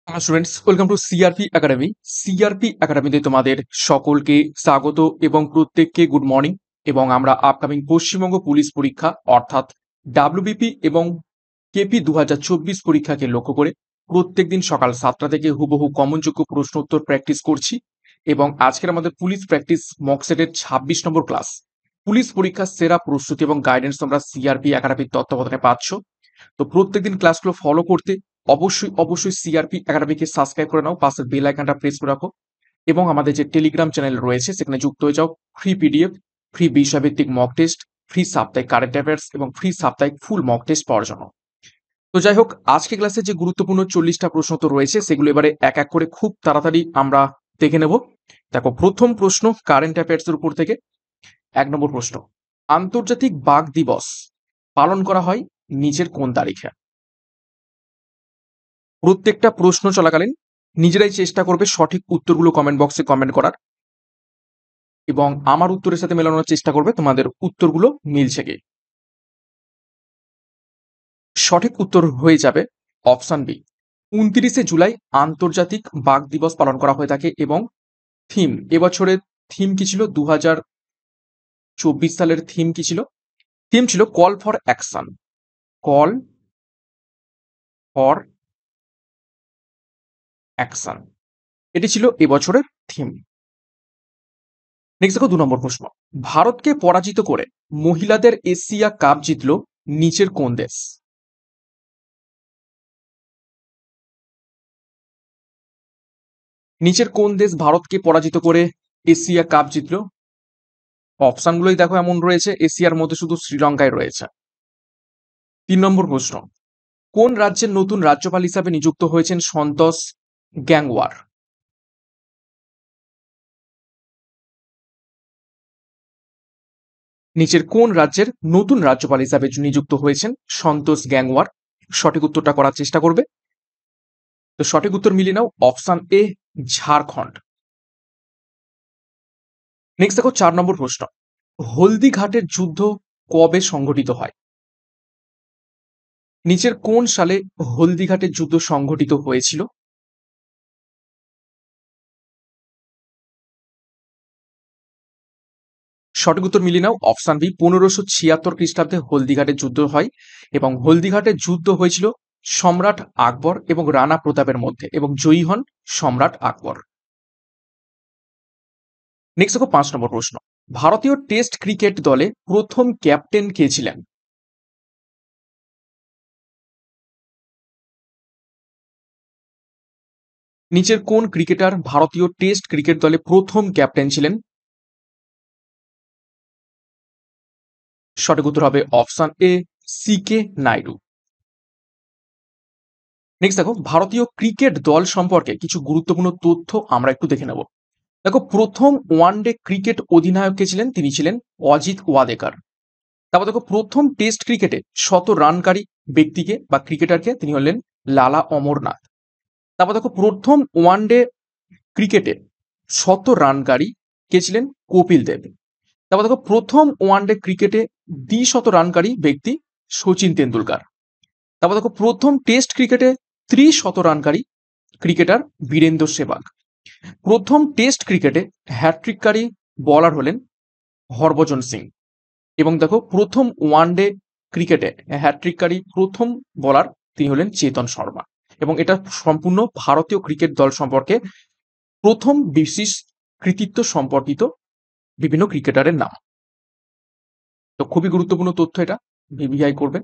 Hello students, welcome to CRP academy. CRP একাডেমিতে তোমাদের সকলকে স্বাগত এবং প্রত্যেককে গুড মর্নিং। এবং আমরা আপকামিং পশ্চিমবঙ্গ পুলিশ পরীক্ষা অর্থাৎ ডাব্লিউবিপি এবং কেপি 2024 পরীক্ষাকে লক্ষ্য করে প্রত্যেকদিন সকাল 7টা থেকে হুবহু কমনযোগ্য প্রশ্ন উত্তর প্র্যাকটিস করছি। এবং আজকের আমাদের পুলিশ প্র্যাকটিস মকসেটের 26 নম্বর ক্লাস। পুলিশ পরীক্ষার সেরা প্রস্তুতি এবং গাইডেন্স তোমরা সিআরপি একাডেমির তত্ত্বাবধানে পাচ্ছ। তো প্রত্যেকদিন ক্লাসগুলো ফলো করতে অবশ্যই সিআরপি একাডেমিকে সাবস্ক্রাইব করে নাও, পাশের বেল আইকনটা প্রেস করে রাখো এবং আমাদের যে টেলিগ্রাম চ্যানেল রয়েছে সেখানে যুক্ত হয়ে যাও। ফ্রি পিডিএফ, ফ্রি বিষয়ভিত্তিক মক টেস্ট, ফ্রি সাপ্তাহিক কারেন্ট অ্যাফেয়ার্স এবং ফ্রি সাপ্তাহিক ফুল মক টেস্ট পাওয়ার জন্য। তো যাই হোক, আজকে ক্লাসে যে গুরুত্বপূর্ণ 40টা প্রশ্ন তো রয়েছে সেগুলো এবারে এক এক করে খুব তাড়াতাড়ি আমরা দেখে নেব। দেখো, প্রথম প্রশ্ন কারেন্ট অ্যাফেয়ার্স এর উপর থেকে। 1 নম্বর প্রশ্ন, আন্তর্জাতিক বাঘ দিবস পালন করা হয় নিচের কোন তারিখে? প্রত্যেকটা প্রশ্ন চলাকালীন নিজেরাই চেষ্টা করবে সঠিক উত্তরগুলো কমেন্ট বক্সে কমেন্ট করার এবং আমার উত্তরের সাথে মেলানোর চেষ্টা করবে তোমাদের উত্তরগুলো মিলছে কি। সঠিক উত্তর হয়ে যাবে অপশন বি, 29শে জুলাই আন্তর্জাতিক বাঘ দিবস পালন করা হয়ে থাকে। এবং থিম, এবছরের থিম কি ছিল? 2024 সালের থিম কি ছিল? থিম ছিল call for action. Call for action, এটি ছিল এবছরের থিম। নেক্সট দেখো, 2 নম্বর প্রশ্ন, ভারতকে পরাজিত করে মহিলাদের এশিয়া কাপ জিতল নিচের কোন দেশ? নিচের কোন দেশ ভারতকে পরাজিত করে এশিয়া কাপ জিতল? অপশনগুলোই দেখো এমন রয়েছে, এশিয়ার মধ্যে শুধু শ্রীলঙ্কায় রয়েছে। 3 নম্বর প্রশ্ন, কোন রাজ্যের নতুন রাজ্যপাল হিসাবে নিযুক্ত হয়েছেন সন্তোষ গ্যাংওয়ার? নিচের কোন রাজ্যের নতুন রাজ্যপাল হিসাবে নিযুক্ত হয়েছেন সন্তোষ গ্যাংওয়ার? সঠিক উত্তরটা করার চেষ্টা করবে। তো সঠিক উত্তর মিলিয়ে নাও, অপশন এ ঝাড়খণ্ড। নেক্সট দেখো, 4 নম্বর প্রশ্ন, হলদিঘাটের যুদ্ধ কবে সংঘটিত হয়? নিচের কোন সালে হলদিঘাটের যুদ্ধ সংঘটিত হয়েছিল? সঠিক উত্তর মিলিয়ে নাও, অপশন বি, 1576 খ্রিস্টাব্দে হলদিঘাটের যুদ্ধ হয়। এবং হলদিঘাটের যুদ্ধ হয়েছিল সম্রাট আকবর এবং রানা প্রতাপের মধ্যে এবং জয়ী হন সম্রাট আকবর। নেক্সট দেখো, 5 নম্বর প্রশ্ন, ভারতীয় টেস্ট ক্রিকেট দলে প্রথম ক্যাপ্টেন কে ছিলেন? নিচের কোন ক্রিকেটার ভারতীয় টেস্ট ক্রিকেট দলে প্রথম ক্যাপ্টেন ছিলেন? সঠিক উত্তর হবে option A, C K Naidu. Next দেখো, ভারতীয় ক্রিকেট দল সম্পর্কে কিছু গুরুত্বপূর্ণ তথ্য আমরা একটু দেখে নেব। দেখো, প্রথম ওয়ানডে ক্রিকেট অধিনায়ক কে ছিলেন? তিনি ছিলেন অজিত ওয়াদেকার। তারপর দেখো, প্রথম টেস্ট ক্রিকেটে শত রানকারী ব্যক্তিকে বা ক্রিকেটারকে, তিনি হলেন লালা অমরনাথ। তারপর দেখো, প্রথম ওয়ানডে ক্রিকেটে শত রানকারী কে ছিলেন? কপিল দেব। তারপর দেখো, প্রথম ওয়ানডে ক্রিকেটে দ্বিশত রানকারী ব্যক্তি সচিন তেন্ডুলকার। তারপর দেখো, প্রথম টেস্ট ক্রিকেটে 30 শত রানকারী ক্রিকেটার বীরেন্দ্র সেহবাগ। প্রথম টেস্ট ক্রিকেটে হ্যাট্রিককারী বোলার হলেন হরভজন সিং। এবং দেখো, প্রথম ওয়ানডে ক্রিকেটে হ্যাট্রিককারী প্রথম বোলার তিনি হলেন চেতন শর্মা। এবং এটা সম্পূর্ণ ভারতীয় ক্রিকেট দল সম্পর্কে প্রথম বিশেষ কৃতিত্ব সম্পর্কিত বিভিন্ন ক্রিকেটারের নাম। তো খুবই গুরুত্বপূর্ণ তথ্য, এটা ভিভিআই করবে।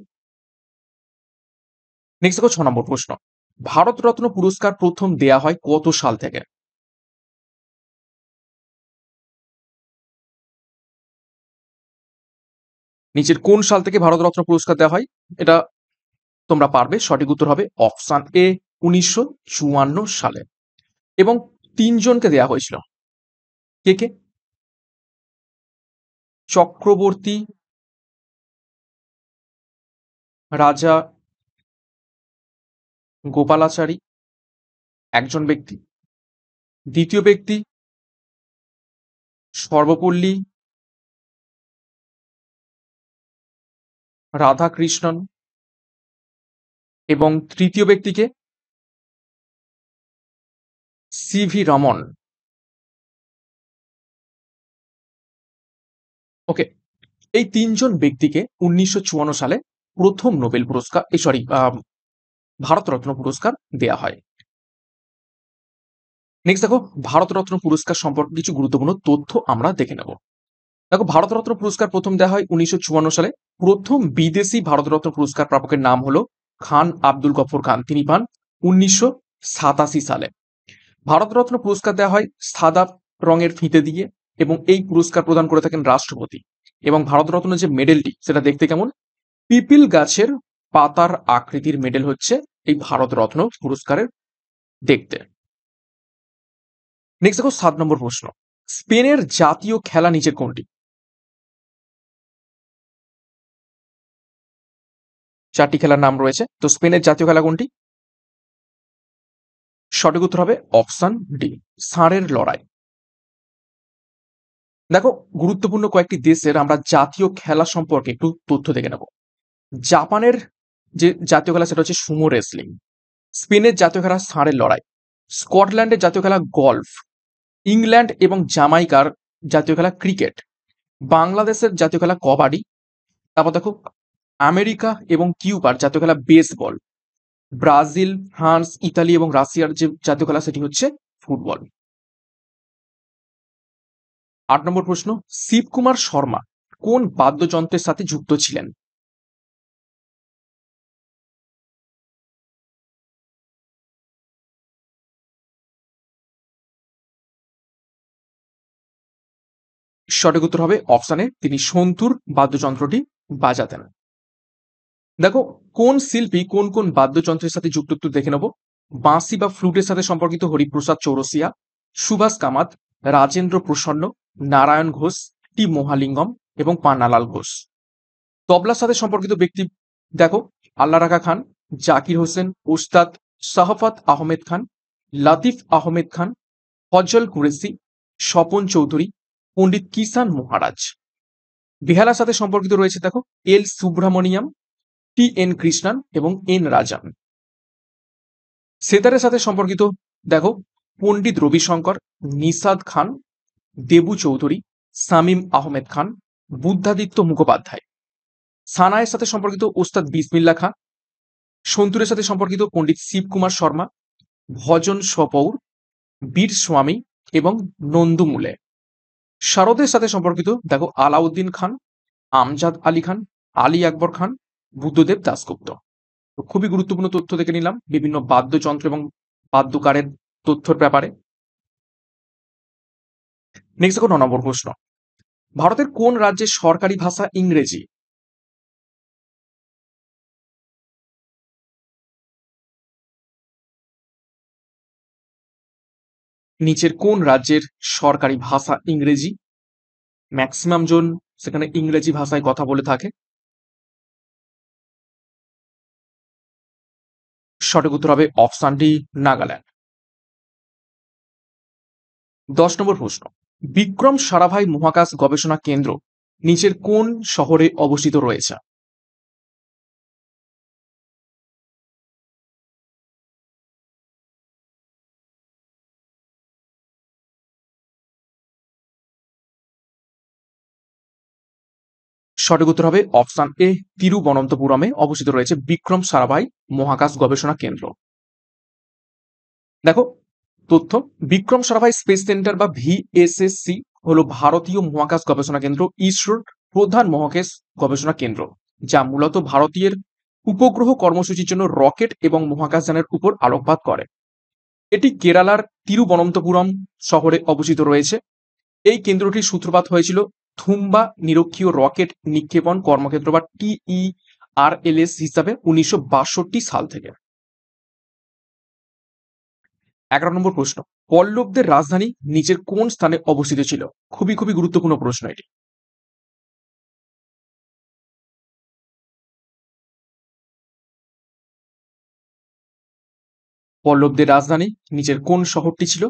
নেক্সট দেখো, 6 নম্বর প্রশ্ন, ভারতরত্ন পুরস্কার প্রথম দেয়া হয় কত সাল থেকে? নিচের কোন সাল থেকে ভারতরত্ন পুরস্কার দেওয়া হয়? এটা তোমরা পারবে। সঠিক উত্তর হবে অপশন এ, 1954 সালে। এবং 3জনকে দেয়া হয়েছিল। কে কে? চক্রবর্তী, রাজা গোপালাচারী একজন ব্যক্তি, দ্বিতীয় ব্যক্তি সর্বপল্লী রাধাকৃষ্ণন এবং তৃতীয় ব্যক্তিকে সিভি রমন। ওকে, এই তিনজন ব্যক্তিকে 1954 সালে প্রথম নোবেল পুরস্কার, সরি, ভারতরত্ন পুরস্কার দেয়া হয়। নেক্সট দেখো, ভারতরত্ন পুরস্কার সম্পর্কে কিছু গুরুত্বপূর্ণ তথ্য আমরা দেখে নেব। দেখো, ভারতরত্ন পুরস্কার প্রথম দেওয়া হয় 1954 সালে। প্রথম বিদেশি ভারতরত্ন পুরস্কার প্রাপকের নাম হলো খান আব্দুল গফর খান। তিনি পান 1987 সালে। ভারতরত্ন পুরস্কার দেওয়া হয় সাদা রঙের ফিতে দিয়ে এবং এই পুরস্কার প্রদান করে থাকেন রাষ্ট্রপতি। এবং ভারতরত্ন যে মেডেলটি সেটা দেখতে কেমন? পিপিল গাছের পাতার আকৃতির মেডেল হচ্ছে এই ভারতরত্ন পুরস্কারের দেখতে। নেক্সট দেখো, 7 নম্বর প্রশ্ন। স্পেনের জাতীয় খেলা নিচের কোনটি? চারটি খেলার নাম রয়েছে, তো স্পেনের জাতীয় খেলা কোনটি? সঠিক উত্তর হবে অপশন ডি, ষাঁড়ের লড়াই। দেখো, গুরুত্বপূর্ণ কয়েকটি দেশের আমরা জাতীয় খেলা সম্পর্কে একটু তথ্য দেখে নেব। জাপানের যে জাতীয় খেলা সেটা হচ্ছে সুমো রেসলিং। স্পেনের জাতীয় খেলা ষাঁড়ের লড়াই। স্কটল্যান্ডের জাতীয় খেলা গলফ। ইংল্যান্ড এবং জামাইকার জাতীয় খেলা ক্রিকেট। বাংলাদেশের জাতীয় খেলা কবাডি। তারপর দেখো, আমেরিকা এবং কিউবার জাতীয় খেলা বেসবল। ব্রাজিল, ফ্রান্স, ইতালি এবং রাশিয়ার যে জাতীয় খেলা সেটি হচ্ছে ফুটবল। 8 নম্বর প্রশ্ন। শিবকুমার শর্মা কোন বাদ্যযন্ত্রের সাথে যুক্ত ছিলেন? সঠিক উত্তর হবে অপশানে, তিনি সন্তুর বাদ্যযন্ত্রটি বাজাতেন। দেখো, কোন শিল্পী কোন কোন বাদ্যযন্ত্রের সাথে যুক্ত একটু দেখে নেব। বাঁশি বা ফ্লুটের সাথে সম্পর্কিত হরিপ্রসাদ চৌরসিয়া, সুভাষ কামাত, রাজেন্দ্র প্রসন্ন, নারায়ণ ঘোষ, টি মহালিঙ্গম এবং পান্নালাল ঘোষ। তবলার সাথে সম্পর্কিত ব্যক্তি দেখো, আল্লাহ রাখা খান, জাকির হোসেন, উস্তাদ শাহফাত আহমেদ খান, লাতিফ আহমেদ খান, ফজল কুরেশি, স্বপন চৌধুরী, পণ্ডিত কিষান মহারাজ। বেহালার সাথে সম্পর্কিত রয়েছে দেখো, এল সুব্রমণিয়াম, টি এন কৃষ্ণন এবং এন রাজান। সেতারের সাথে সম্পর্কিত দেখো, পণ্ডিত রবিশঙ্কর, নিষাদ খান, দেবু চৌধুরী, সামিম আহমেদ খান, বুদ্ধাদিত্য মুখোপাধ্যায়। সানায়ের সাথে সম্পর্কিত ওস্তাদ বিসমিল্লা খান। সন্তুরের সাথে সম্পর্কিত পণ্ডিত শিবকুমার শর্মা, ভজন সপৌর, বীর স্বামী এবং নন্দুমুলে। শারদের সাথে সম্পর্কিত দেখো, আলাউদ্দিন খান, আমজাদ আলী খান, আলী আকবর খান, বুদ্ধদেব দাশগুপ্ত। তো খুবই গুরুত্বপূর্ণ তথ্য দেখে নিলাম বিভিন্ন বাদ্যযন্ত্র এবং বাদ্যকারের তথ্যের ব্যাপারে। নেক্সট দেখো, 9 নম্বর প্রশ্ন। ভারতের কোন রাজ্যের সরকারি ভাষা ইংরেজি? নিচের কোন রাজ্যের সরকারি ভাষা ইংরেজি? ম্যাক্সিমাম জন সেখানে ইংরেজি ভাষায় কথা বলে থাকে। সঠিক উত্তর হবে অপশন ডি, নাগাল্যান্ড। 10 নম্বর প্রশ্ন। বিক্রম সারাভাই মহাকাশ গবেষণা কেন্দ্র নিচের কোন শহরে অবস্থিত রয়েছে? সঠিক উত্তর হবে অপশন এ, তিরুবনন্তপুরমে অবস্থিত রয়েছে বিক্রম সারাভাই মহাকাশ গবেষণা কেন্দ্র। দেখো, তথ্য, বিক্রম সারাভাই স্পেস সেন্টার বা ভিএসএসসি হলো ভারতীয় মহাকাশ গবেষণা কেন্দ্র, ইসরোর প্রধান মহাকাশ গবেষণা কেন্দ্র, যা মূলত ভারতীয় উপগ্রহ কর্মসূচির জন্য রকেট এবং মহাকাশযানের উপর আলোকপাত করে। এটি কেরালার তিরুবনন্তপুরম শহরে অবস্থিত রয়েছে। এই কেন্দ্রটির সূত্রপাত হয়েছিল থুম্বা নিরক্ষীয় রকেট নিক্ষেপণ কর্মক্ষেত্র বা টিইআরএলএস হিসাবে 1962 সাল থেকে। 11 নম্বর প্রশ্ন। পল্লবদের রাজধানী নিচের কোন স্থানে অবস্থিত ছিল? খুবই খুবই গুরুত্বপূর্ণ প্রশ্ন এটি। পল্লবদের রাজধানী নিচের কোন শহরটি ছিল?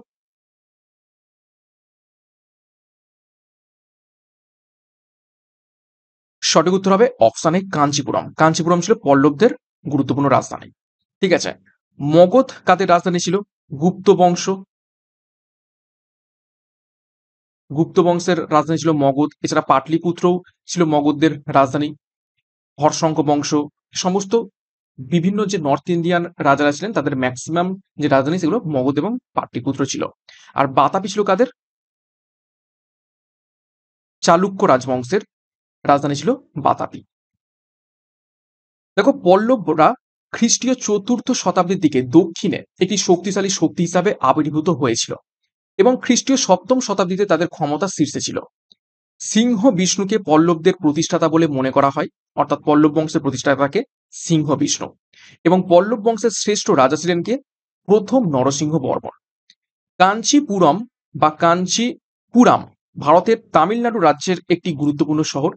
সঠিক উত্তর হবে অপশানে কাঞ্চিপুরম। কাঞ্চিপুরম ছিল পল্লবদের গুরুত্বপূর্ণ রাজধানী। ঠিক আছে, মগধ কাদের রাজধানী ছিল? গুপ্ত বংশ। গুপ্ত বংশের রাজধানী ছিল মগধ। এছাড়া পাটলিপুত্রও ছিল মগধদের রাজধানী। হর্ষঙ্ক বংশ, সমস্ত বিভিন্ন যে নর্থ ইন্ডিয়ান রাজারা ছিলেন তাদের ম্যাক্সিমাম যে রাজধানী সেগুলো মগধ এবং পাটলিপুত্র ছিল। আর বাতাপি ছিল কাদের? চালুক্য রাজবংশের রাজধানী ছিল বাতাপি। দেখো, পল্লবরা খ্রিস্টীয় চতুর্থ শতাব্দীর দিকে দক্ষিণে একটি শক্তিশালী শক্তি হিসাবে আবির্ভূত হয়েছিল এবং খ্রিস্টীয় সপ্তম শতাব্দীতে তাদের ক্ষমতা শীর্ষে ছিল। সিংহ বিষ্ণুকে পল্লবদের প্রতিষ্ঠাতা বলে মনে করা হয়, অর্থাৎ পল্লব বংশের প্রতিষ্ঠাতাকে সিংহ বিষ্ণু। এবং পল্লব বংশের শ্রেষ্ঠ রাজা ছিলেন কে? প্রথম নরসিংহ বর্মন। কাঞ্চিপুরম বা কাঞ্চিপুরাম ভারতের তামিলনাড়ু রাজ্যের একটি গুরুত্বপূর্ণ শহর।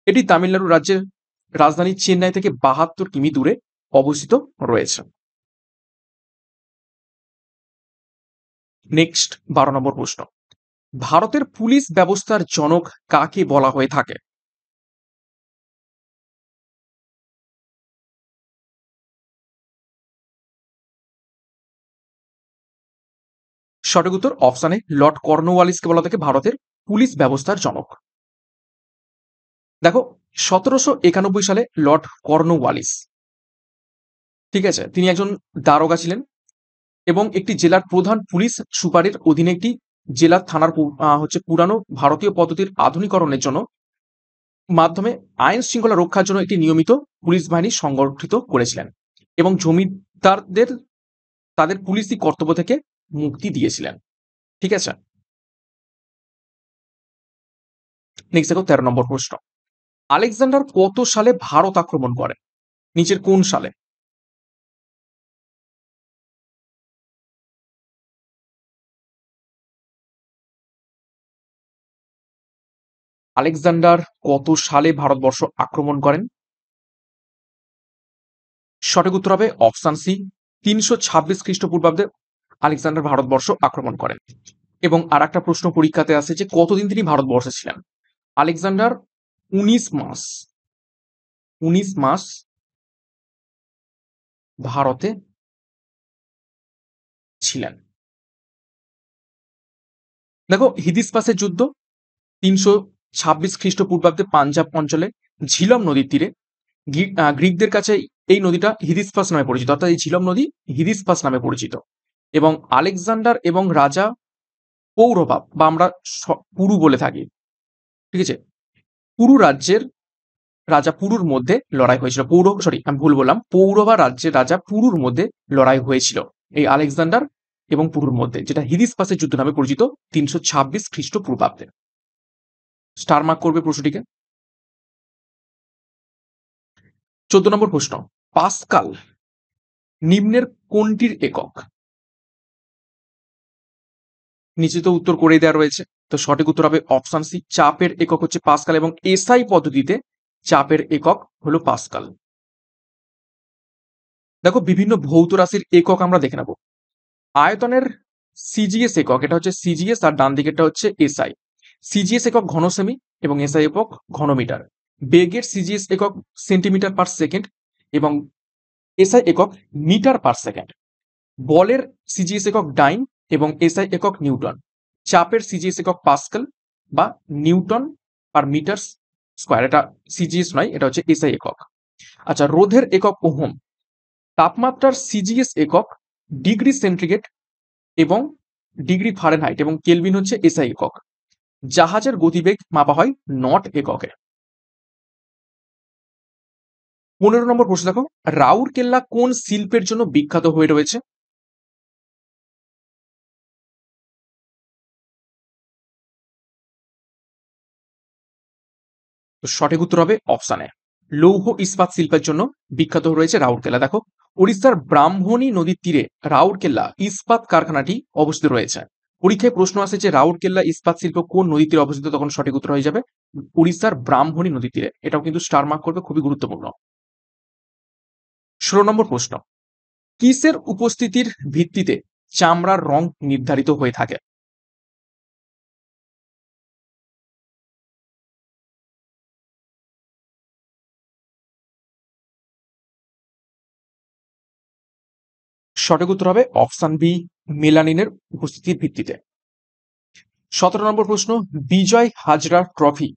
এটি তামিলনাড়ু রাজ্যের রাজধানী চেন্নাই থেকে ৭২ কিমি দূরে অবস্থিত রয়েছে। নেক্সট ১২ নম্বর প্রশ্ন, ভারতের পুলিশ ব্যবস্থার জনক কাকে বলা হয়ে থাকে? সঠিক উত্তর অপশানে লর্ড কর্নওয়ালিসকে বলা থাকে ভারতের পুলিশ ব্যবস্থার জনক। দেখো, ১৭৯১ সালে লর্ড কর্নওয়ালিস, ঠিক আছে, তিনি একজন দারোগা ছিলেন এবং একটি জেলার প্রধান পুলিশ সুপারের অধীনে একটি জেলার থানার হচ্ছে পুরানো ভারতীয় পদ্ধতির আধুনিকরণের জন্য মাধ্যমে আইন শৃঙ্খলা রক্ষার জন্য একটি নিয়মিত পুলিশ বাহিনী সংগঠিত করেছিলেন এবং জমিদারদের তাদের পুলিশি কর্তব্য থেকে মুক্তি দিয়েছিলেন। ঠিক আছে, নেক্সট দেখো ১৩ নম্বর প্রশ্ন, আলেকজান্ডার কত সালে ভারত আক্রমণ করেন? নিচের কোন সালে? আলেকজান্ডার কত সালে ভারতবর্ষ আক্রমণ করেন? সঠিক উত্তর হবে অপশন সি, ৩২৬ খ্রিস্টপূর্বাব্দে আলেকজান্ডার ভারতবর্ষ আক্রমণ করেন। এবং আর একটা প্রশ্ন পরীক্ষাতে আসে যে কতদিন তিনি ভারতবর্ষে ছিলেন? আলেকজান্ডার ১৯ মাস ১৯ মাস ভারতে ছিলেন। দেখো, হিদিসপাসের যুদ্ধ ৩২৬ খ্রিস্টপূর্বাব্দে পাঞ্জাব অঞ্চলে ঝিলম নদীর তীরে গ্রিকদের কাছে এই নদীটা হিদিসপাস নামে পরিচিত, অর্থাৎ এই ঝিলম নদী হিদিসপাস নামে পরিচিত। এবং আলেকজান্ডার এবং রাজা পৌরবা বা আমরা পুরু বলে থাকি, ঠিক আছে, পুরু রাজ্যের রাজা পুরুর মধ্যে লড়াই হয়েছিল। আমি ভুল বললাম, পৌরবা রাজ্যের রাজা পুরুর মধ্যে লড়াই হয়েছিল এই আলেকজান্ডার এবং পুরুর মধ্যে, যেটা হিদিসপাসের যুদ্ধ নামে পরিচিত ৩২৬ খ্রিস্টপূর্বাব্দে। স্টার মার্ক করবে প্রশ্নটিকে। ১৪ নম্বর প্রশ্ন, পাস্কাল নিম্নের কোনটির একক? নিচে তো উত্তর করে দেওয়া রয়েছে, তো সঠিক উত্তর হবে অপশন সি, চাপের একক হচ্ছে পাস্কাল এবং এসআই পদ্ধতিতে চাপের একক হলো পাস্কাল। দেখো, বিভিন্ন ভৌত রাশির একক আমরা দেখে নেব। আয়তনের সিজিএস একক, এটা হচ্ছে সিজিএস, আর ডান দিকেরটা হচ্ছে এসআই। সিজিএস একক ঘন সেমি এবং এসআই একক ঘনমিটার। বেগের সিজিএস একক সেন্টিমিটার পার সেকেন্ড এবং এসআই একক মিটার পার সেকেন্ড। বলের সিজিএস একক ডাইন এবং এসআই একক নিউটন। চাপের সিজিএস একক পাস্কাল বা নিউটন পার মিটার স্কোয়ার, এটা সিজিএস নয়, এটা হচ্ছে এসআই একক। আচ্ছা, রোধের একক ওহম। তাপমাত্রার সিজিএস একক ডিগ্রি সেন্টিগ্রেড এবং ডিগ্রি ফারেনহাইট এবং কেলভিন হচ্ছে এসআই একক। জাহাজের গতিবেগ মাপা হয় নট এককে। ১৫ নম্বর প্রশ্ন দেখো, রাউরকেল্লা কোন শিল্পের জন্য বিখ্যাত হয়ে রয়েছে? তো সঠিক উত্তর হবে অপশানে লৌহ ইস্পাত শিল্পের জন্য বিখ্যাত রয়েছে রাউরকেল্লা। দেখো, উড়িষ্যার ব্রাহ্মণী নদীর তীরে রাউরকেল্লা ইস্পাত কারখানাটি অবস্থিত রয়েছে। পরীক্ষায় প্রশ্ন আসে যে রাউরকেল্লা ইস্পাত শিল্প কোন নদীর তীরে অবস্থিত, তখন সঠিক উত্তর হয়ে যাবে উড়িষ্যার ব্রাহ্মণী নদীর তীরে। এটাও কিন্তু স্টার মার্ক করবে, খুবই গুরুত্বপূর্ণ। ১৬ নম্বর প্রশ্ন, কিসের উপস্থিতির ভিত্তিতে চামড়ার রং নির্ধারিত হয়ে থাকে? সঠিক উত্তর হবে অপশন বি, মেলানিনের উপস্থিতির ভিত্তিতে। 17 নম্বর প্রশ্ন, বিজয় হাজরা ট্রফি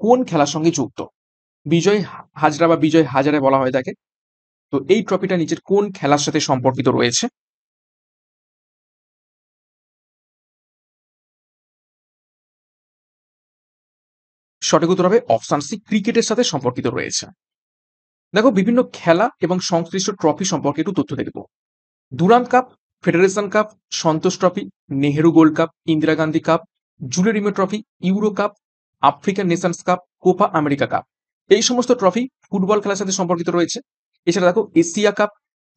কোন খেলার সঙ্গে যুক্ত? বিজয় হাজরা বা বিজয় হাজারে বলা হয় তাকে। তো এই ট্রফিটা নিচের কোন খেলার সাথে সম্পর্কিত রয়েছে? সঠিক উত্তর হবে অপশন সি, ক্রিকেটের সাথে সম্পর্কিত রয়েছে। দেখো বিভিন্ন খেলা এবং সংশ্লিষ্ট ট্রফি সম্পর্কে একটু তথ্য দেখব। Durand Cup, Federation Cup, Santosh Trophy, Nehru Gold Cup, Indira Gandhi Cup, Jules Rimet Trophy, Euro Cup, African Nations Cup, Copa America Cup, এই সমস্ত ট্রফি ফুটবল খেলার সাথে সম্পর্কিত রয়েছে। এছাড়া দেখো Asia Cup,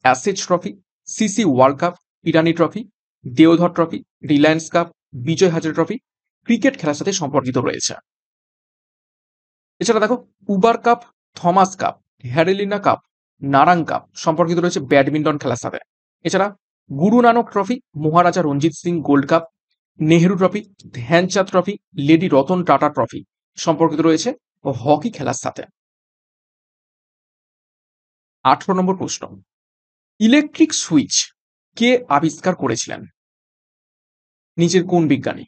Ashes Trophy, CC World Cup, Irani Trophy, Deodhar Trophy, Reliance Cup, Vijay Hazare Trophy cricket খেলার সাথে সম্পর্কিত রয়েছে। এছাড়া দেখো উবার কাপ, থমাস কাপ, হ্যারেলিনা কাপ, নারাং কাপ সম্পর্কিত রয়েছে ব্যাডমিন্টন খেলার সাথে। এছাড়া Guru Nanak Trophy, Maharaja Ranjit Singh Gold Cup, Nehru Trophy, Dhyanchand Trophy, Lady Ratan Tata Trophy সম্পর্কিত রয়েছে হকি খেলার সাথে। 18 নম্বর প্রশ্ন, ইলেকট্রিক সুইচ কে আবিষ্কার করেছিলেন? নিচের কোন বিজ্ঞানী?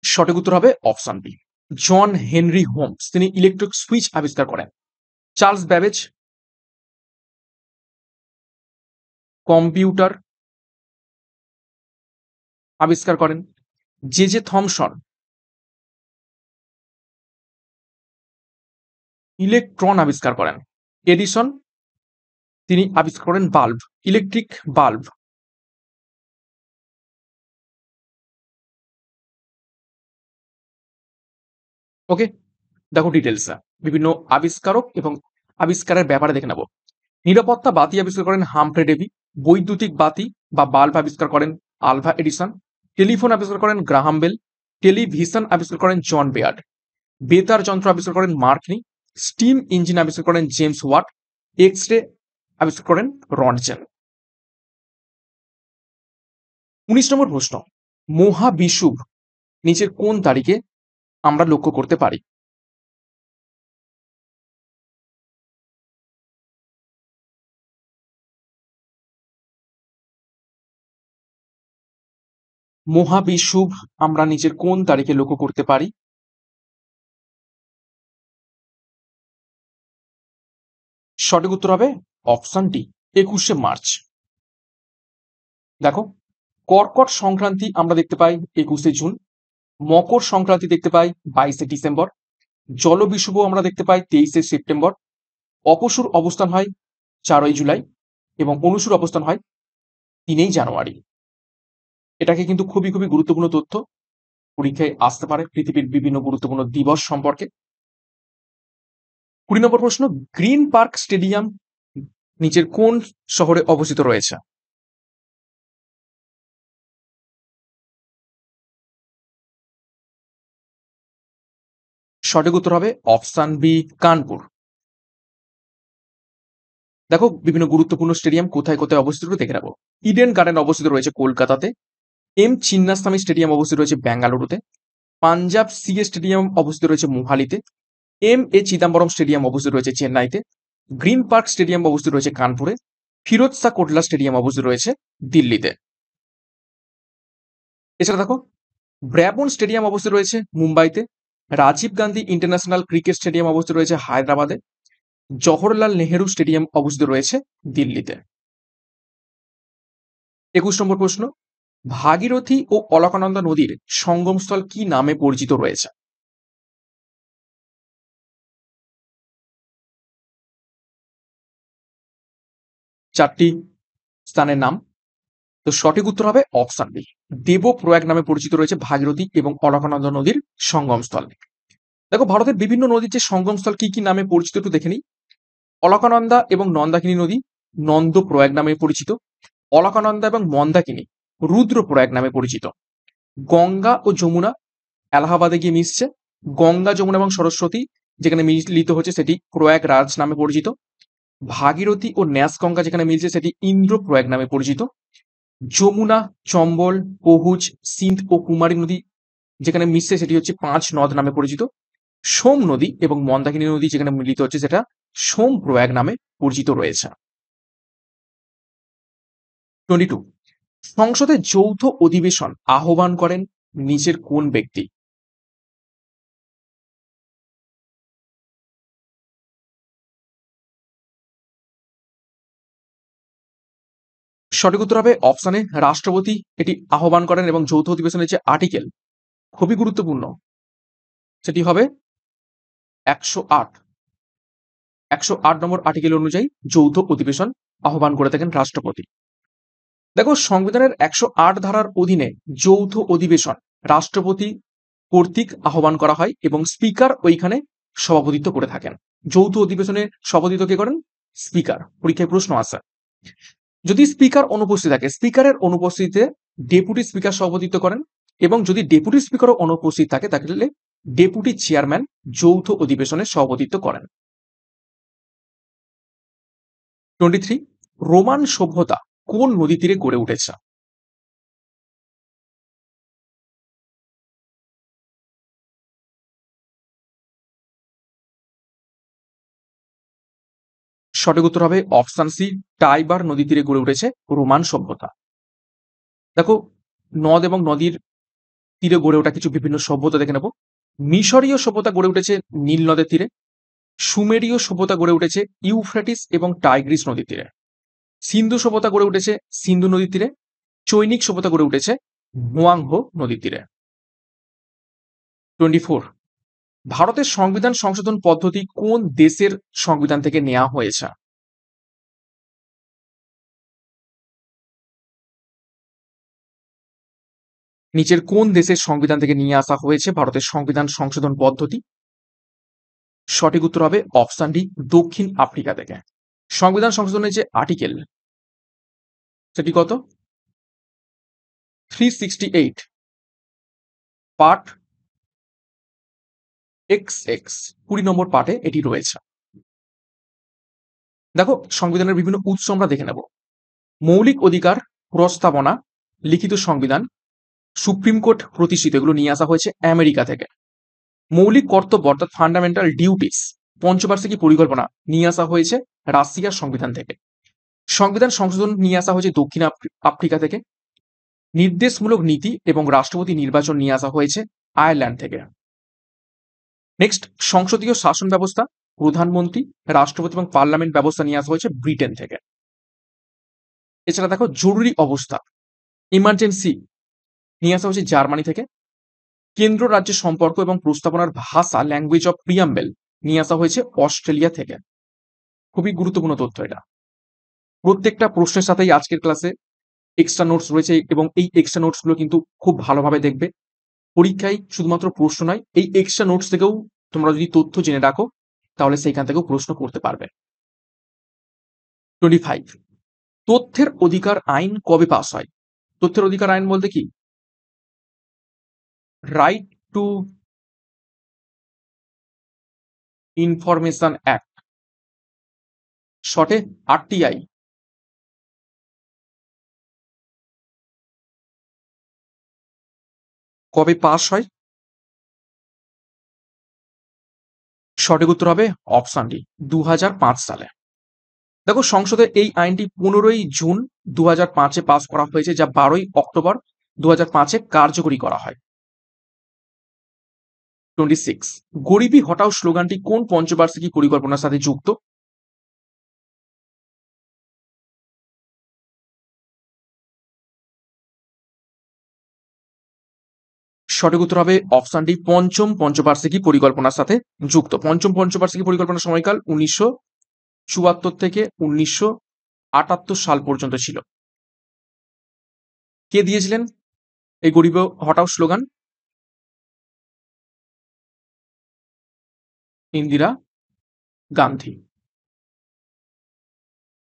সঠিক উত্তর হবে option B, John Henry Holmes, তিনি ইলেকট্রিক সুইচ আবিষ্কার করেন। চার্লস ব্যাবেজ কম্পিউটার আবিষ্কার করেন। জে জে থমসন ইলেকট্রন আবিষ্কার করেন। এডিসন তিনি আবিষ্কার করেন বাল্ব, ইলেকট্রিক বাল্ব। ওকে, দেখো ডিটেলস বিভিন্ন আবিষ্কারক এবং আবিষ্কারের ব্যাপারে দেখে নেব। নিরাপত্তা বাতি আবিষ্কার করেন হামফ্রে ডেভি। বৈদ্যুতিক বাতি বা বাল্ব আবিষ্কার করেন আলভা এডিসন। টেলিফোন আবিষ্কার করেন গ্রাহাম বেল। টেলিভিশন আবিষ্কার করেন জন বেয়ার্ড। বেতার যন্ত্র আবিষ্কার করেন মার্কনি। স্টিম ইঞ্জিন আবিষ্কার করেন জেমস ওয়াট। এক্স রে আবিষ্কার করেন রনচেন। 19 নম্বর প্রশ্ন, মহাবিষুব নিচের কোন তারিখে আমরা লক্ষ্য করতে পারি? মহাবিষুব আমরা নিচের কোন তারিখে লক্ষ্য করতে পারি? সঠিক উত্তর হবে অপশন ডি, 21শে মার্চ। দেখো কর্কট সংক্রান্তি আমরা দেখতে পাই 21শে জুন। মকর সংক্রান্তি দেখতে পাই 22শে ডিসেম্বর। জলবিষুব আমরা দেখতে পাই 23শে সেপ্টেম্বর। অপসুর অবস্থান হয় 4ই জুলাই এবং অনুসুর অবস্থান হয় 3ই জানুয়ারি। এটাকে কিন্তু খুবই খুবই গুরুত্বপূর্ণ তথ্য, পরীক্ষায় আসতে পারে পৃথিবীর বিভিন্ন গুরুত্বপূর্ণ দিবস সম্পর্কে। 20 নম্বর প্রশ্ন, গ্রিন পার্ক স্টেডিয়াম নিচের কোন শহরে অবস্থিত রয়েছে? সঠিক উত্তর হবে অপশন বি, কানপুর। দেখো বিভিন্ন গুরুত্বপূর্ণ স্টেডিয়াম কোথায় কোথায় অবস্থিত দেখে নেবো। ইডেন গার্ডেন অবস্থিত রয়েছে কলকাতাতে। এম চিন্নাস্বামী স্টেডিয়াম অবস্থিত রয়েছে বেঙ্গালুরুতে। পাঞ্জাব সিএ স্টেডিয়াম অবস্থিত রয়েছে মোহালিতে। এম এ চিদাম্বরম স্টেডিয়াম অবস্থিত রয়েছে চেন্নাইতে। গ্রিন পার্ক স্টেডিয়াম অবস্থিত রয়েছে কানপুরে। ফিরোজ শাহ কোটলা স্টেডিয়াম অবস্থিত রয়েছে দিল্লিতে। এছাড়া দেখো ব্র্যাবন স্টেডিয়াম অবস্থিত রয়েছে মুম্বাইতে। Rajiv Gandhi international cricket stadium অবস্থিত রয়েছে হায়দ্রাবাদে। জওহরলাল নেহেরু স্টেডিয়াম অবস্থিত রয়েছে দিল্লিতে। 21 নম্বর প্রশ্ন, ভাগীরথী ও অলকানন্দা নদীর সঙ্গমস্থল কি নামে পরিচিত রয়েছে? চারটি স্থানের নাম। তো সঠিক উত্তর হবে অপশন বি, দেবপ্রয়াগ নামে পরিচিত রয়েছে ভাগীরথী এবং অলকানন্দা নদীর সঙ্গমস্থল। দেখো ভারতের বিভিন্ন নদীর যে সঙ্গমস্থল কি কি নামে পরিচিত একটু দেখে নিই। অলকানন্দা এবং নন্দাকিনী নদী নন্দপ্রয়াগ নামে পরিচিত। অলকানন্দা এবং মন্দাকিনী রুদ্রপ্রয়াগ নামে পরিচিত। গঙ্গা ও যমুনা এলাহাবাদে গিয়ে মিশছে। গঙ্গা, যমুনা এবং সরস্বতী যেখানে মিলিত হচ্ছে সেটি প্রয়াগরাজ নামে পরিচিত। ভাগীরথী ও ন্যাসগঙ্গা যেখানে মিলছে সেটি ইন্দ্রপ্রয়াগ নামে পরিচিত। যমুনা, চম্বল, পহুজ, সিন্ধ ও কুমারী নদী যেখানে মিশছে সেটি হচ্ছে পাঁচ নদ নামে পরিচিত। সোম নদী এবং মন্দাকিনী নদী যেখানে মিলিত হচ্ছে সেটা সোম প্রয়াগ নামে পরিচিত রয়েছে। 22, সংসদের যৌথ অধিবেশন আহ্বান করেন নিচের কোন ব্যক্তি? সঠিক উত্তর হবে অপশনে রাষ্ট্রপতি এটি আহ্বান করেন এবং যৌথ অধিবেশনের যে আর্টিকেল খুবই গুরুত্বপূর্ণ, সেটি হবে 108। 108 নম্বর আর্টিকেল অনুযায়ী যৌথ অধিবেশন আহ্বান করে থাকেন রাষ্ট্রপতি। দেখো সংবিধানের 108 ধারার অধীনে যৌথ অধিবেশন রাষ্ট্রপতি কর্তৃক আহ্বান করা হয় এবং স্পিকার ওইখানে সভাপতিত্ব করে থাকেন। যৌথ অধিবেশনে সভাপতিত্ব কে করেন? স্পিকার। পরীক্ষায় প্রশ্ন আসে, যদি স্পিকার অনুপস্থিত থাকে স্পিকারের অনুপস্থিতিতে ডেপুটি স্পিকার সভাপতিত্ব করেন এবং যদি ডেপুটি স্পিকারও অনুপস্থিত থাকে তাহলে ডেপুটি চেয়ারম্যান যৌথ অধিবেশনে সভাপতিত্ব করেন। 23, রোমান সভ্যতা কোন নদী তীরে গড়ে উঠেছে? সঠিক উত্তর হবে অপশন সি, টাইবার নদী তীরে গড়ে উঠেছে রোমান সভ্যতা। দেখো নদ এবং নদীর তীরে গড়ে ওঠা কিছু বিভিন্ন সভ্যতা দেখে নেব। মিশরীয় সভ্যতা গড়ে উঠেছে নীল নদের তীরে। সুমেরীয় সভ্যতা গড়ে উঠেছে ইউফ্রেটিস এবং টাইগ্রিস নদীর তীরে। সিন্ধু সভ্যতা গড়ে উঠেছে সিন্ধু নদীর তীরে। চৈনিক সভ্যতা গড়ে উঠেছে হুয়াংহো নদীর তীরে। 24, ভারতের সংবিধান সংশোধন পদ্ধতি কোন দেশের সংবিধান থেকে নেওয়া হয়েছে? নিচের কোন দেশের সংবিধান থেকে নিয়ে আসা হয়েছে ভারতের সংবিধান সংশোধন পদ্ধতি? সঠিক উত্তর হবে অপশন ডি, দক্ষিণ আফ্রিকা থেকে। সংবিধান সংশোধনের যে আর্টিকেল সেটি কত? 368, পার্ট XX, 20 নম্বর পার্টে এটি রয়েছে। দেখো সংবিধানের বিভিন্ন উৎস আমরা দেখে নেব। মৌলিক অধিকার, প্রস্তাবনা, লিখিত সংবিধান, সুপ্রিম কোর্ট প্রতিষ্ঠিত, এগুলো নিয়ে আসা হয়েছে আমেরিকা থেকে। মৌলিক কর্তব্য অর্থাৎ ফান্ডামেন্টাল ডিউটিস, পঞ্চবার্ষিকী পরিকল্পনা নিয়ে আসা হয়েছে রাশিয়ার সংবিধান থেকে। সংবিধান সংশোধন নিয়ে আসা হয়েছে দক্ষিণ আফ্রিকা থেকে। নির্দেশমূলক নীতি এবং রাষ্ট্রপতি নির্বাচন নিয়ে আসা হয়েছে আয়ারল্যান্ড থেকে। নেক্সট, সংসদীয় শাসন ব্যবস্থা, প্রধানমন্ত্রী, রাষ্ট্রপতি এবং পার্লামেন্ট ব্যবস্থা নিয়ে আসা হয়েছে ব্রিটেন থেকে। এছাড়া দেখো জরুরি অবস্থা, ইমার্জেন্সি নিয়ে আসা হয়েছে জার্মানি থেকে। কেন্দ্র রাজ্য সম্পর্ক এবং প্রস্তাবনার ভাষা, ল্যাঙ্গুয়েজ অফ প্রিয়াম্বেল নিয়ে আসা হয়েছে অস্ট্রেলিয়া থেকে। খুবই গুরুত্বপূর্ণ তথ্য এটা। প্রত্যেকটা প্রশ্নের সাথেই আজকের ক্লাসে এক্সট্রা নোটস রয়েছে এবং এই এক্সট্রা নোটসগুলো কিন্তু খুব ভালোভাবে দেখবে। পরীক্ষায় শুধুমাত্র প্রশ্ন নয়, এই এক্সট্রা নোটস থেকেও তোমরা যদি তথ্য জেনে রাখো তাহলে সেইখান থেকেও প্রশ্ন করতে পারবে। 25, তথ্যের অধিকার আইন কবে পাস হয়? তথ্যের অধিকার আইন বলতে কি? রাইট টু ইনফরমেশন অ্যাক্ট, শর্টে RTI। কবে পাস হয়? সঠিক উত্তর হবে অপশন ডি, 2005 সালে। দেখো সংসদে এই আইনটি 15ই জুন 2005-এ পাস করা হয়েছে, যা 12ই অক্টোবর 2005-এ কার্যকরী করা হয়। 26, গরিবি হটাও স্লোগানটি কোন পঞ্চবার্ষিকী পরিকল্পনার সাথে যুক্ত? সঠিক উত্তর হবে অপশন ডি, পঞ্চম পঞ্চবার্ষিকী পরিকল্পনার সাথে যুক্ত। পঞ্চম পঞ্চবার্ষিকী পরিকল্পনার সময়কাল 1974 থেকে 1978 সাল পর্যন্ত ছিল। কে দিয়েছিলেন এই গরিব হটাও স্লোগান? ইন্দিরা গান্ধী।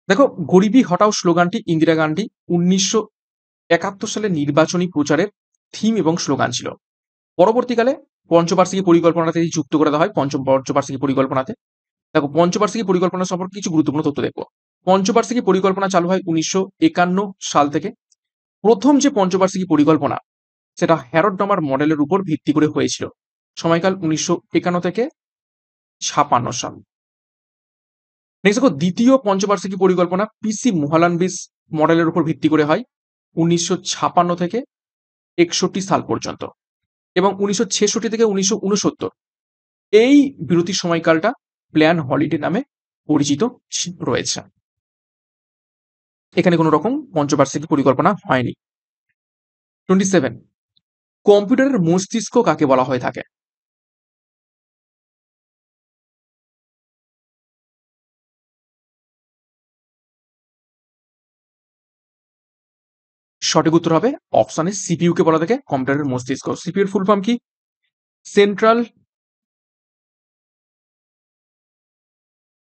দেখো গরিবি হটাও স্লোগানটি ইন্দিরা গান্ধী 1971 সালে নির্বাচনী প্রচারের থিম এবং স্লোগান ছিল। পরবর্তীকালে পঞ্চবার্ষিকী পরিকল্পনাতে যুক্ত করে দেওয়া হয় পঞ্চম পঞ্চবার্ষিকী পরিকল্পনাতে। দেখো পঞ্চবার্ষিকী পরিকল্পনা সম্পর্কে কিছু গুরুত্বপূর্ণ তথ্য দেখবো। পঞ্চবার্ষিকী পরিকল্পনা চালু হয় 1951 সাল থেকে। প্রথম যে পঞ্চবার্ষিকী পরিকল্পনা সেটা হ্যারড ডমার মডেলের উপর ভিত্তি করে হয়েছিল। সময়কাল 1951 থেকে 56 সাল। নেক্সট দেখো দ্বিতীয় পঞ্চবার্ষিকী পরিকল্পনা পিসি মোহালানবিস মডেলের উপর ভিত্তি করে হয় 1956 থেকে 61 সাল পর্যন্ত, এবং 1966 থেকে 1969 এই বিরতির সময়কালটা প্ল্যান হলিডে নামে পরিচিত রয়েছে। এখানে কোনো রকম পঞ্চবার্ষিকী পরিকল্পনা হয়নি। 27 কম্পিউটারের মস্তিষ্ক কাকে বলা হয়ে থাকে? সঠিক উত্তর হবে অপশনে সিপিইউ কে বলা থাকে কম্পিউটারের মস্তিষ্ক। সিপিইউ এর ফুল ফর্ম কি? Central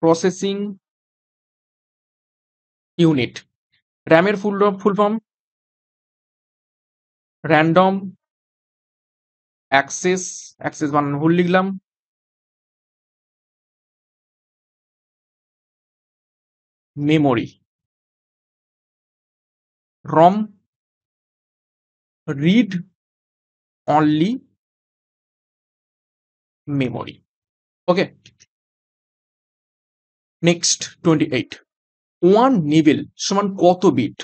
processing unit. র্যামের ফুল ফর্ম র্যান্ডম অ্যাক্সেস বানান ভুল লিখলাম। Memory. ROM read only memory. Okay, next 28 one nibble সমান কত বিট?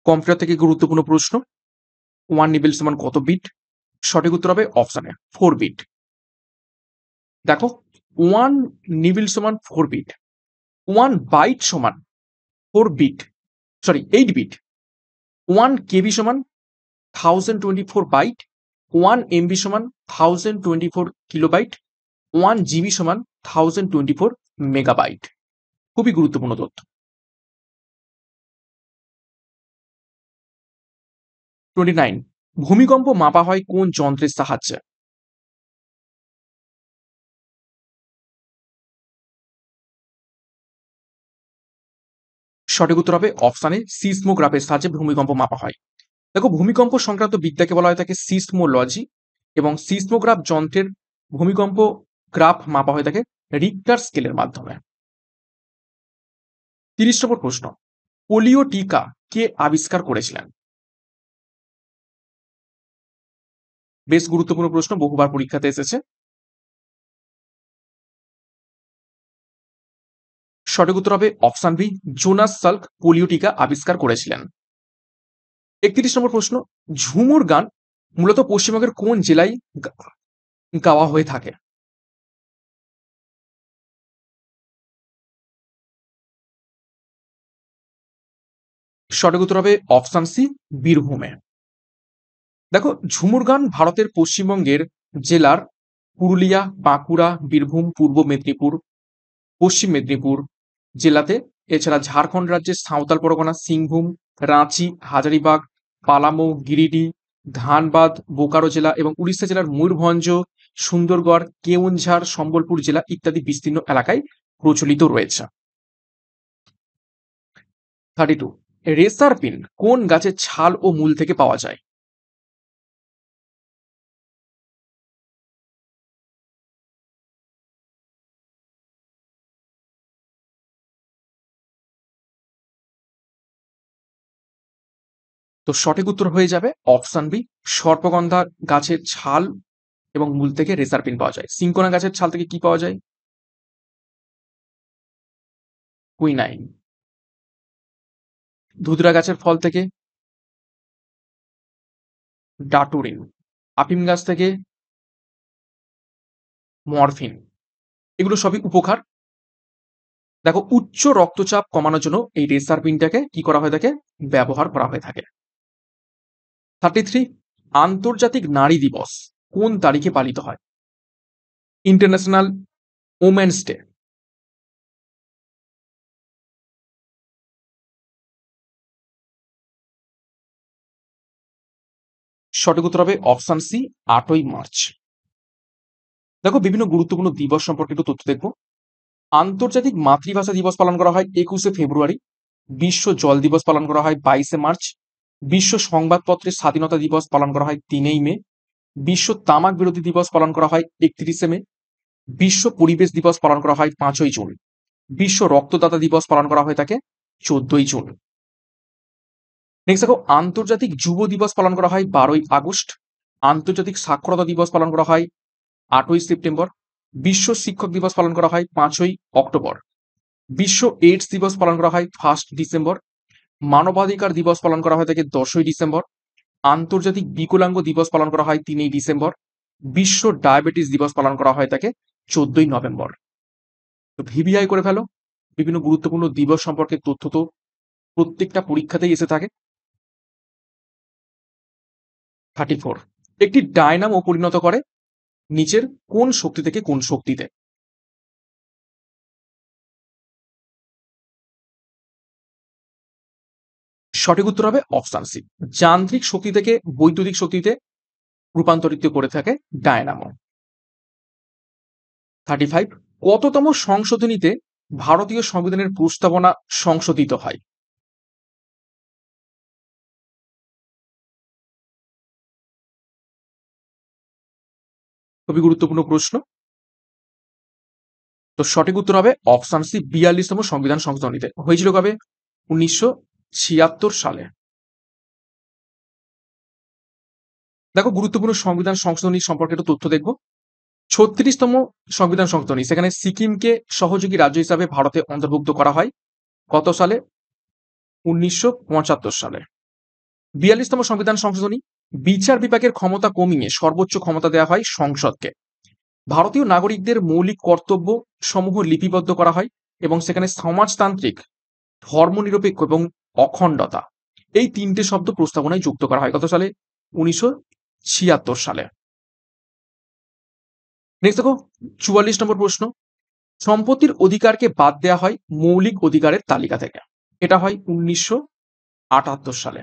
কম্পিউটার থেকে গুরুত্বপূর্ণ প্রশ্ন। ওয়ান নিবেল সমান কত বিট? সঠিক উত্তর হবে অপশনে 4 বিট। দেখো ওয়ান নিবিল সমান 4 বিট, 1 বাইট সমান 4 বিট, সরি 8 বিট, 1 কেবি সমান 1024 বাইট, 1 এমবি সমান 1024 কিলোবাইট, 1 জিবি সমান 1024 মেগাবাইট। খুবই গুরুত্বপূর্ণ তথ্য। 29 ভূমিকম্প মাপা হয় কোন যন্ত্রের সাহায্যে? সঠিক উত্তর হবে অপশনে সিসমোগ্রাফের সাহায্যে ভূমিকম্প মাপা হয়। দেখো ভূমিকম্প সংক্রান্ত বিদ্যাকে বলা হয় থাকে সিসমোলজি, এবং সিসমোগ্রাফ যন্ত্রের ভূমিকম্প গ্রাফ মাপা হয়ে থাকে রিক্টার স্কেলের মাধ্যমে। 30 নম্বর প্রশ্ন পোলিও টিকা কে আবিষ্কার করেছিলেন? বেশ গুরুত্বপূর্ণ প্রশ্ন, বহুবার পরীক্ষাতে এসেছে। সঠিক উত্তর হবে option B Jonas Salk polio টিকা আবিষ্কার করেছিলেন। 31 নম্বর প্রশ্ন ঝুমুর গান মূলত পশ্চিমবঙ্গের কোন জেলায় গাওয়া হয়ে থাকে? সঠিক উত্তর হবে অপশন সি বীরভূমে। দেখো ঝুমুর গান ভারতের পশ্চিমবঙ্গের জেলার পুরুলিয়া, বাঁকুড়া, বীরভূম, পূর্ব মেদিনীপুর, পশ্চিম মেদিনীপুর জেলাতে, এছাড়া ঝাড়খণ্ড রাজ্যের সাঁওতাল পরগনা, সিংভূম, রাঁচি, হাজারিবাগ, পালামৌ, গিরিডি, ধানবাদ, বোকারো জেলা এবং উড়িষ্যা জেলার ময়ূরভঞ্জ, সুন্দরগড়, কেওনঝাড়, সম্বলপুর জেলা ইত্যাদি বিস্তীর্ণ এলাকায় প্রচলিত রয়েছে। 32 রেসার পিন কোন গাছের ছাল ও মূল থেকে পাওয়া যায়? তো সঠিক উত্তর হয়ে যাবে অপশন বি সর্পগন্ধা গাছের ছাল এবং মূল থেকে রেসার পিন পাওয়া যায়। সিঙ্কোনা গাছের ছাল থেকে কি পাওয়া যায়? কুইনাইন। ধুতরা গাছের ফল থেকে ডাটুরিন। আফিম গাছ থেকে মরফিন। এগুলো সবই উপকার। দেখো উচ্চ রক্তচাপ কমানোর জন্য এই রেসার পিনটাকে কি করা হয়ে থাকে? ব্যবহার করা হয়ে থাকে। 33 আন্তর্জাতিক নারী দিবস কোন তারিখে পালিত হয়? International women's day. সঠিক উত্তর হবে অপশন সি 8ই মার্চ। দেখো বিভিন্ন গুরুত্বপূর্ণ দিবস সম্পর্কে একটু তথ্য দেখবো। আন্তর্জাতিক মাতৃভাষা দিবস পালন করা হয় 21শে ফেব্রুয়ারি। বিশ্ব জল দিবস পালন করা হয় 22শে মার্চ। বিশ্ব সংবাদপত্রের স্বাধীনতা দিবস পালন করা হয় 3ই মে। বিশ্ব তামাক বিরোধী দিবস পালন করা হয় 31শে মে। বিশ্ব পরিবেশ দিবস পালন করা হয় 5ই জুন। বিশ্ব রক্তদাতা দিবস পালন করা হয়ে থাকে 14ই জুন। নেক্সট দেখো, আন্তর্জাতিক যুব দিবস পালন করা হয় 12ই আগস্ট। আন্তর্জাতিক সাক্ষরতা দিবস পালন করা হয় 8ই সেপ্টেম্বর। বিশ্ব শিক্ষক দিবস পালন করা হয় 5ই অক্টোবর। বিশ্ব এইডস দিবস পালন করা হয় 1 ডিসেম্বর। মানবাধিকার দিবস পালন করা হয় থাকে 10ই ডিসেম্বর। আন্তর্জাতিক বিকলাঙ্গ দিবস পালন করা হয় 3ই ডিসেম্বর। বিশ্ব ডায়াবেটিস দিবস পালন করা হয় থাকে 14ই নভেম্বর। তো ভিভিআই করে ফেলো। বিভিন্ন গুরুত্বপূর্ণ দিবস সম্পর্কে তথ্য তো প্রত্যেকটা পরীক্ষাতেই এসে থাকে। 34, একটি ডায়নামো পরিণত করে নিচের কোন শক্তি থেকে কোন শক্তিতে? সঠিক উত্তর হবে অপশন সি, যান্ত্রিক শক্তি থেকে বৈদ্যুতিক শক্তিতে রূপান্তরিত করে থাকে ডায়নামো। 35, কততম সংশোধনীতে ভারতীয় সংবিধানের প্রস্তাবনা সংশোধিত হয়? খুবই গুরুত্বপূর্ণ প্রশ্ন। তো সঠিক উত্তর হবে অপশন সি, 42তম সংবিধান সংশোধনীতে। হয়েছিল কবে? 1976 সালে। দেখো, গুরুত্বপূর্ণ সংবিধান সংশোধনী সম্পর্কে একটু তথ্য দেখব। 36তম সংবিধান সংশোধনী, সেখানে সিকিমকে সহযোগী রাজ্য হিসাবে ভারতে অন্তর্ভুক্ত করা হয় কত সালে? 1975 সালে। 42তম সংবিধান সংশোধনী, বিচার বিভাগের ক্ষমতা কমিয়ে সর্বোচ্চ ক্ষমতা দেওয়া হয় সংসদকে। ভারতীয় নাগরিকদের মৌলিক কর্তব্য সমূহ লিপিবদ্ধ করা হয় এবং সেখানে সমাজতান্ত্রিক, ধর্মনিরপেক্ষ এবং অখণ্ডতা, এই তিনটে শব্দ প্রস্তাবনায় যুক্ত করা হয় কত সালে? 1976 সালে। নেক্সট দেখো, 44 নম্বর প্রশ্ন, সম্পত্তির অধিকারকে বাদ দেওয়া হয় মৌলিক অধিকারের তালিকা থেকে। এটা হয় 1978 সালে।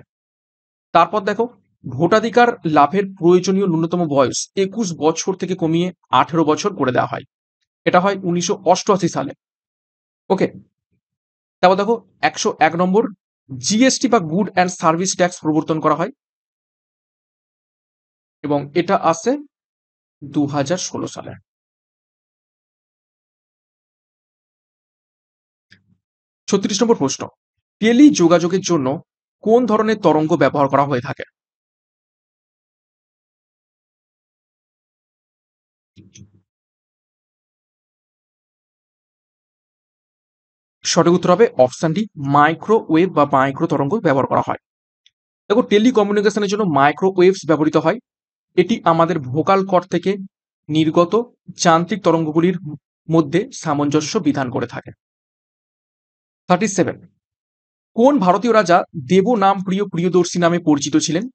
তারপর দেখো, ভোটাধিকার লাভের প্রয়োজনীয় ন্যূনতম বয়স 21 বছর থেকে কমিয়ে 18 বছর করে দেওয়া হয়। এটা হয় 1988 সালে। ওকে। তারপর দেখো, 101 নম্বর, জিএসটি বা গুড অ্যান্ড সার্ভিস ট্যাক্স প্রবর্তন করা হয় এবং এটা আসে 2016 সালে। 36 নম্বর প্রশ্ন, টেলি যোগাযোগের জন্য কোন ধরনের তরঙ্গ ব্যবহার করা হয়ে থাকে? সঠিক উত্তর হবে অপশন ডি, মাইক্রোওয়েভ বা মাইক্রো তরঙ্গ ব্যবহার করা হয়। দেখো, টেলিকমিউনিকেশনের জন্য মাইক্রোওয়েভস ব্যবহৃত হয়। এটি আমাদের ভোকাল কর্ড থেকে নির্গত যান্ত্রিক তরঙ্গগুলির মধ্যে সামঞ্জস্য বিধান করে থাকে। 37, কোন ভারতীয় রাজা দেব নাম প্রিয় প্রিয়দর্শী নামে পরিচিত ছিলেন?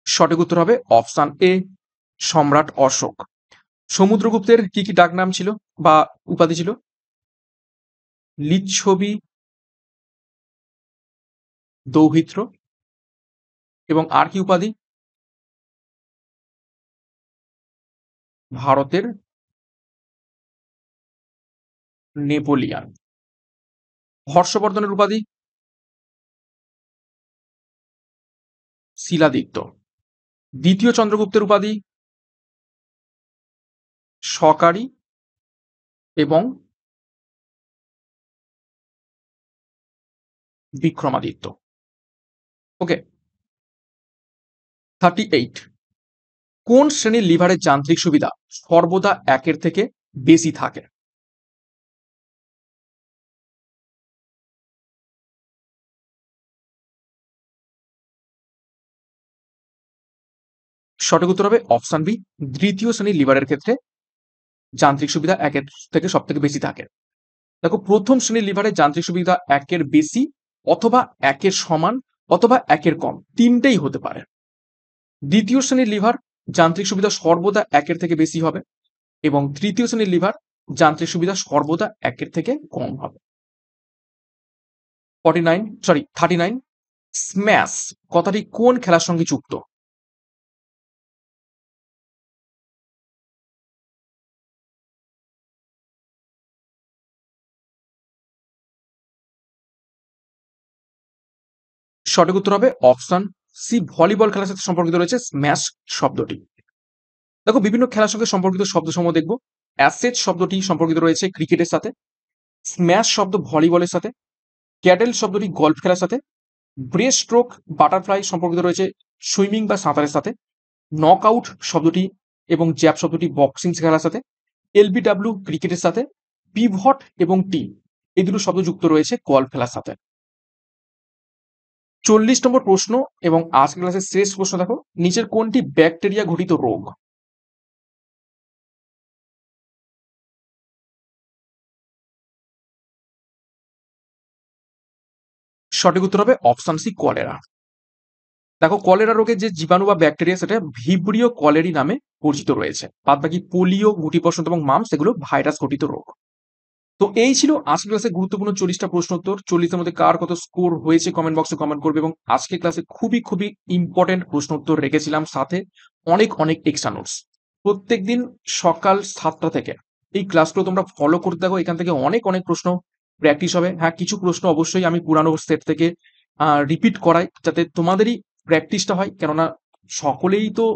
সঠিক উত্তর হবে অপশন এ, সম্রাট অশোক। সমুদ্রগুপ্তের কি কি ডাক নাম ছিল বা উপাধি ছিল? লিচ্ছবি, দৌহিত্র, এবং আর কি উপাধি? ভারতের নেপোলিয়ান। হর্ষবর্ধনের উপাধি? শিলাদিত্য। দ্বিতীয় চন্দ্রগুপ্তের উপাধি? সকারি এবং বিক্রমাদিত্য। ওকে। 38, কোন শ্রেণীর লিভারের যান্ত্রিক সুবিধা সর্বদা একের থেকে বেশি থাকে? সঠিক উত্তর হবে অপশন বি, দ্বিতীয় শ্রেণীর লিভারের ক্ষেত্রে যান্ত্রিক সুবিধা একের থেকে সব থেকে বেশি থাকে। দেখো, প্রথম শ্রেণীর লিভারের যান্ত্রিক সুবিধা একের বেশি, অথবা একের সমান, অথবা একের কম, তিনটেই হতে পারে। দ্বিতীয় শ্রেণীর লিভার যান্ত্রিক সুবিধা সর্বদা একের থেকে বেশি হবে এবং তৃতীয় শ্রেণীর লিভার যান্ত্রিক সুবিধা সর্বদা একের থেকে কম হবে। 39, স্ম্যাশ কথাটি কোন খেলার সঙ্গে যুক্ত? সঠিক উত্তর হবে অপশন সি ভলিবল খেলার সাথে সম্পর্কিত রয়েছে স্ম্যাশ শব্দটি। দেখো বিভিন্ন খেলার সঙ্গে সম্পর্কিত শব্দসমূহ দেখবো। অ্যাসেজ শব্দটি সম্পর্কিত রয়েছে ক্রিকেটের সাথে, স্ম্যাশ শব্দ ভলিবলের সাথে, ক্যাডেল শব্দটি গল্ফ খেলার সাথে, ব্রেস্ট স্ট্রোক বাটারফ্লাই সম্পর্কিত রয়েছে সুইমিং বা সাঁতারের সাথে, নক আউট শব্দটি এবং জ্যাব শব্দটি বক্সিং খেলার সাথে, এলবিডাব্লিউ ক্রিকেটের সাথে, পিভট এবং টি এই দুটো শব্দ যুক্ত রয়েছে গল্ফ খেলার সাথে। 40 নম্বর প্রশ্ন এবং আজকের ক্লাসের শেষ প্রশ্ন দেখো, নিচের কোনটি ব্যাকটেরিয়া ঘটিত রোগ? সঠিক উত্তর হবে অপশন সি কলেরা। দেখো কলেরা রোগের যে জীবাণু বা ব্যাকটেরিয়া সেটা ভিব্রিও কলেরি নামে পরিচিত রয়েছে। বাদ বাকি পোলিও, গুটি বসন্ত এবং মাম্পস এগুলো ভাইরাস ঘটিত রোগ। তো এই ছিল আজকের ক্লাসে গুরুত্বপূর্ণ 40টা প্রশ্ন উত্তর। 40 এর মধ্যে কার কত স্কোর হয়েছে কমেন্ট বক্সে কমেন্ট করবে। এবং আজকের ক্লাসে খুবই খুবই ইম্পর্টেন্ট প্রশ্ন উত্তর রেখেছিলাম, সাথে অনেক অনেক এক্সট্রা নোটস। প্রত্যেকদিন সকাল 7টা থেকে এই ক্লাসগুলো তোমরা ফলো করতে থাকো। এখান থেকে অনেক অনেক প্রশ্ন প্র্যাকটিস হবে। হ্যাঁ, কিছু প্রশ্ন অবশ্যই আমি পুরানো সেট থেকে রিপিট করাই, যাতে তোমাদেরই প্র্যাকটিসটা হয়। কেননা সকলেই তো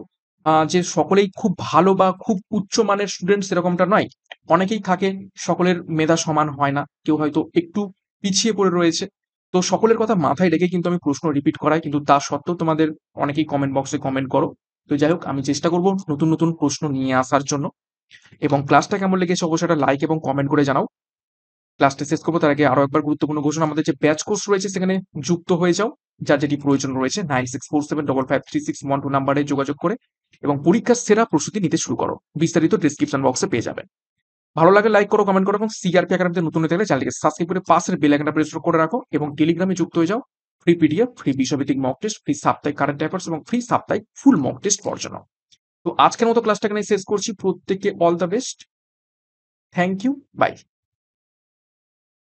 যে সকলেই খুব ভালো বা খুব উচ্চমানের স্টুডেন্ট সেরকমটা নয়। অনেকেই থাকে, সকলের মেধা সমান হয় না, কেউ হয়তো একটু পিছিয়ে পড়ে রয়েছে। তো সকলের কথা মাথায় রেখে কিন্তু আমি প্রশ্ন রিপিট করাই, কিন্তু তা সত্ত্বেও তোমাদের অনেকেই কমেন্ট বক্সে কমেন্ট করো। তো যাই হোক, আমি চেষ্টা করব নতুন নতুন প্রশ্ন নিয়ে আসার জন্য। এবং ক্লাসটা কেমন লেগেছে অবশ্যই একটা লাইক এবং কমেন্ট করে জানাও। ক্লাসটা শেষ করবো তার আগে আরো একবার গুরুত্বপূর্ণ ঘোষণা, আমাদের যে ব্যাচ কোর্স রয়েছে সেখানে যুক্ত হয়ে যাও। যার যেটি প্রয়োজন রয়েছে 9647553612 নাম্বারে যোগাযোগ করে এবং পরীক্ষার সেরা প্রস্তুতি নিতে শুরু করো। বিস্তারিত ডিসক্রিপশন বক্সে পেয়ে যাবে। ভালো লাগলে লাইক করো, কমেন্ট করো এবং সিআরপি একাডেমিতে নতুন হয়ে থাকলে চ্যানেলটিকে সাবস্ক্রাইব করে পাশের বেল আইকনটা প্রেস করে রাখো এবং টেলিগ্রামে যুক্ত হয়ে যাও। ফ্রি পিডিএফ, ফ্রি বিষয়ভিত্তিক মক টেস্ট, ফ্রি সাপ্তাহিক কারেন্ট অ্যাফেয়ার্স এবং ফ্রি সাপ্তাহিক ফুল মক টেস্ট পাওয়ার জন্য। তো আজকের মতো ক্লাসটা এখানে শেষ করছি। প্রত্যেককে all the best. Thank you, by.